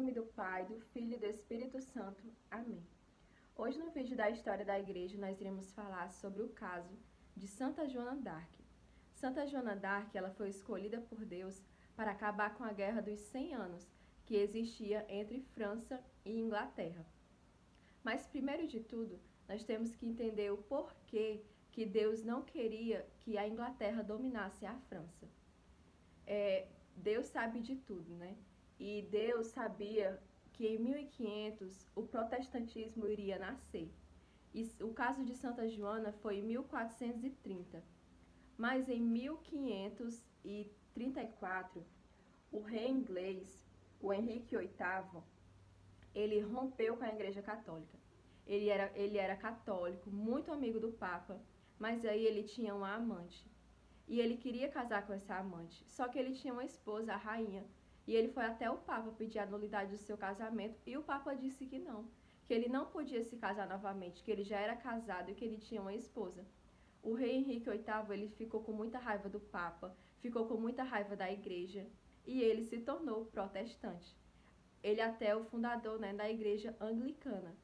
nome do Pai, do Filho e do Espírito Santo. Amém. Hoje no vídeo da história da igreja nós iremos falar sobre o caso de Santa Joana d'Arc. Santa Joana d'Arc, ela foi escolhida por Deus para acabar com a Guerra dos 100 anos que existia entre França e Inglaterra. Mas primeiro de tudo, nós temos que entender o porquê que Deus não queria que a Inglaterra dominasse a França. Deus sabe de tudo, né? E Deus sabia que em 1500 o protestantismo iria nascer. E o caso de Santa Joana foi em 1430. Mas em 1534, o rei inglês, o Henrique VIII, ele rompeu com a Igreja Católica. Ele era católico, muito amigo do Papa, mas aí ele tinha uma amante. E ele queria casar com essa amante, só que ele tinha uma esposa, a rainha. E ele foi até o Papa pedir a nulidade do seu casamento e o Papa disse que ele não podia se casar novamente, que ele já era casado e que ele tinha uma esposa. O rei Henrique VIII, ele ficou com muita raiva do Papa, ficou com muita raiva da igreja e ele se tornou protestante. Ele até é o fundador, né, da igreja anglicana.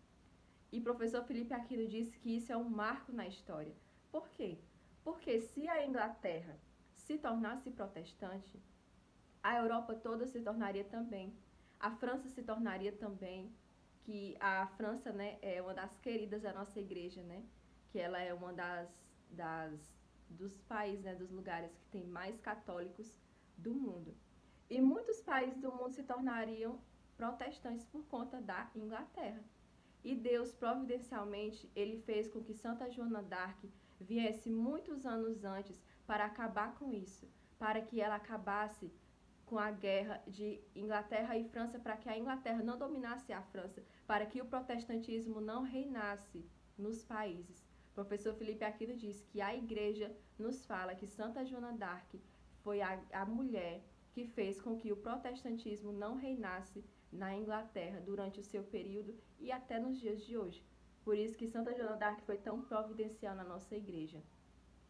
E o professor Felipe Aquino disse que isso é um marco na história. Por quê? Porque se a Inglaterra se tornasse protestante, a Europa toda se tornaria também. A França se tornaria também, que a França, né, é uma das queridas da nossa igreja, né? Que ela é uma dos países, né, dos lugares que tem mais católicos do mundo. E muitos países do mundo se tornariam protestantes por conta da Inglaterra. E Deus, providencialmente, ele fez com que Santa Joana d'Arc viesse muitos anos antes para acabar com isso, para que ela acabasse com a guerra de Inglaterra e França, para que a Inglaterra não dominasse a França, para que o protestantismo não reinasse nos países. O professor Felipe Aquino diz que a igreja nos fala que Santa Joana d'Arc foi a mulher que fez com que o protestantismo não reinasse na Inglaterra durante o seu período e até nos dias de hoje. Por isso que Santa Joana d'Arc foi tão providencial na nossa igreja.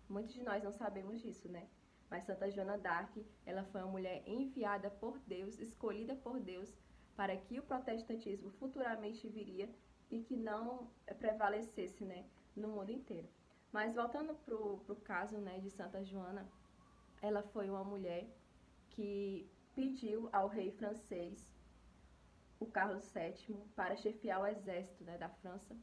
Muitos de nós não sabemos disso, né? Mas Santa Joana d'Arc, ela foi uma mulher enviada por Deus, escolhida por Deus, para que o protestantismo futuramente viria e que não prevalecesse, né, no mundo inteiro. Mas voltando pro caso, né, de Santa Joana, ela foi uma mulher que pediu ao rei francês, o Carlos VII, para chefiar o exército, né, da França,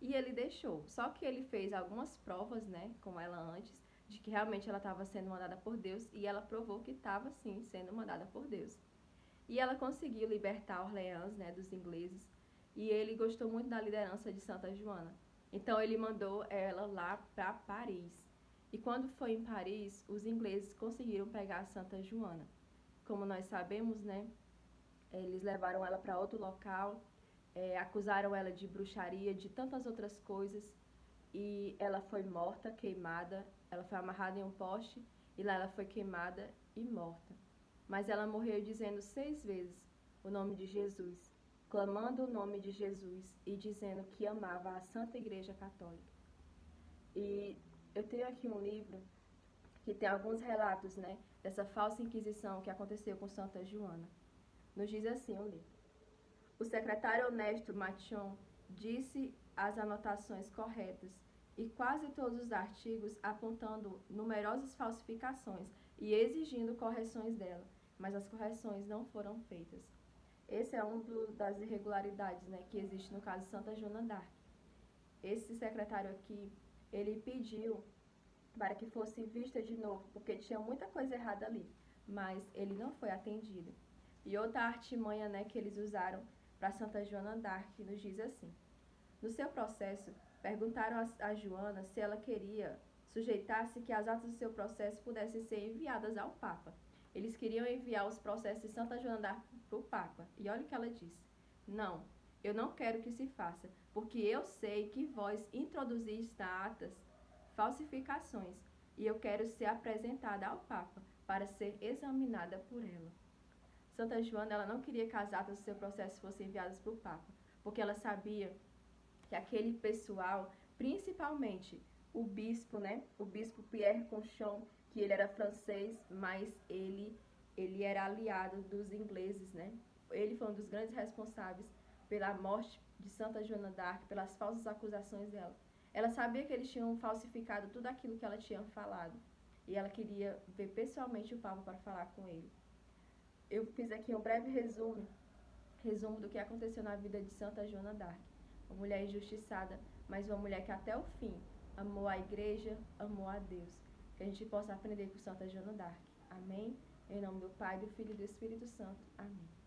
e ele deixou. Só que ele fez algumas provas, né, com ela antes, de que realmente ela estava sendo mandada por Deus, e ela provou que estava sim sendo mandada por Deus. E ela conseguiu libertar Orleans, né, dos ingleses, e ele gostou muito da liderança de Santa Joana. Então ele mandou ela lá para Paris. E quando foi em Paris, os ingleses conseguiram pegar Santa Joana. Como nós sabemos, né, eles levaram ela para outro local, acusaram ela de bruxaria, de tantas outras coisas, e ela foi morta, queimada. Ela foi amarrada em um poste e lá ela foi queimada e morta. Mas ela morreu dizendo 6 vezes o nome de Jesus, clamando o nome de Jesus e dizendo que amava a Santa Igreja Católica. E eu tenho aqui um livro que tem alguns relatos, né, dessa falsa inquisição que aconteceu com Santa Joana. Nos diz assim o livro: o secretário honesto Machon disse as anotações corretas e quase todos os artigos apontando numerosas falsificações e exigindo correções dela, mas as correções não foram feitas. Esse é das irregularidades, né, que existe no caso de Santa Joana d'Arc. Esse secretário aqui, ele pediu para que fosse vista de novo, porque tinha muita coisa errada ali, mas ele não foi atendido. E outra artimanha, né, que eles usaram para Santa Joana d'Arc nos diz assim: no seu processo, perguntaram a Joana se ela queria sujeitar-se que as atas do seu processo pudessem ser enviadas ao Papa. Eles queriam enviar os processos de Santa Joana d'Arc para o Papa. E olha o que ela disse: não, eu não quero que se faça, porque eu sei que vós introduziste na atas falsificações, e eu quero ser apresentada ao Papa para ser examinada por ela. Santa Joana, ela não queria que as atas do seu processo fossem enviadas para o Papa, porque ela sabia que aquele pessoal, principalmente o bispo, né, o bispo Pierre Conchon, que ele era francês, mas ele era aliado dos ingleses, né, ele foi um dos grandes responsáveis pela morte de Santa Joana d'Arc, pelas falsas acusações dela. Ela sabia que eles tinham falsificado tudo aquilo que ela tinha falado. E ela queria ver pessoalmente o Papa para falar com ele. Eu fiz aqui um breve resumo do que aconteceu na vida de Santa Joana d'Arc. Uma mulher injustiçada, mas uma mulher que até o fim amou a igreja, amou a Deus. Que a gente possa aprender com Santa Joana d'Arc. Amém? Em nome do Pai, do Filho e do Espírito Santo. Amém.